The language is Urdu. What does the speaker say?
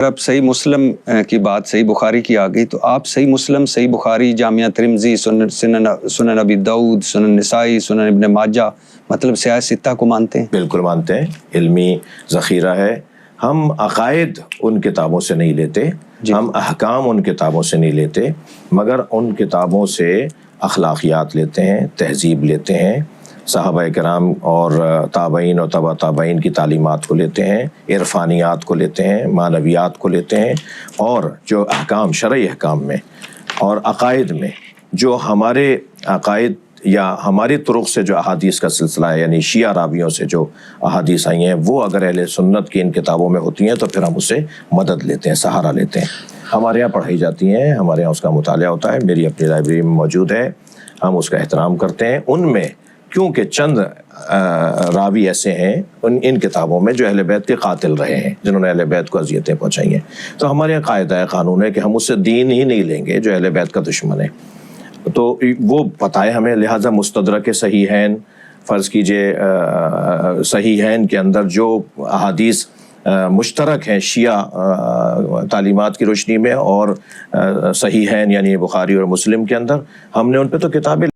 اب صحیح مسلم کی بات صحیح بخاری کی آ گئی، تو آپ صحیح مسلم، صحیح بخاری، جامعہ ترمذی، سنن ابی داؤد، سنن نسائی، سنن ابن ماجہ، مطلب سیاہ ستہ کو مانتے ہیں؟ بالکل مانتے ہیں، علمی ذخیرہ ہے۔ ہم عقائد ان کتابوں سے نہیں لیتے، ہم احکام ان کتابوں سے نہیں لیتے، مگر ان کتابوں سے اخلاقیات لیتے ہیں، تہذیب لیتے ہیں، صحابہ کرام اور تابعین اور تبع تابعین کی تعلیمات کو لیتے ہیں، عرفانیات کو لیتے ہیں، معنویات کو لیتے ہیں، اور جو احکام شرعی احکام میں اور عقائد میں جو ہمارے عقائد یا ہماری طرق سے جو احادیث کا سلسلہ ہے، یعنی شیعہ راویوں سے جو احادیث آئی ہیں، وہ اگر اہل سنت کی ان کتابوں میں ہوتی ہیں تو پھر ہم اسے مدد لیتے ہیں، سہارا لیتے ہیں۔ ہمارے یہاں پڑھائی جاتی ہیں، ہمارے یہاں اس کا مطالعہ ہوتا ہے، میری اپنی لائبریری میں موجود ہے، ہم اس کا احترام کرتے ہیں۔ ان میں کیونکہ چند راوی ایسے ہیں ان کتابوں میں جو اہل بیت کے قاتل رہے ہیں، جنہوں نے اہل بیت کو اذیتیں پہنچائی ہیں، تو ہمارے یہاں قاعدہ قانون ہے کہ ہم اس سے دین ہی نہیں لیں گے جو اہل بیت کا دشمن ہے۔ تو وہ پتہ ہے ہمیں، لہٰذا مستدرک صحیحین فرض کیجئے، صحیحین کے اندر جو احادیث مشترک ہیں شیعہ تعلیمات کی روشنی میں اور صحیحین یعنی بخاری اور مسلم کے اندر، ہم نے ان پہ تو کتابیں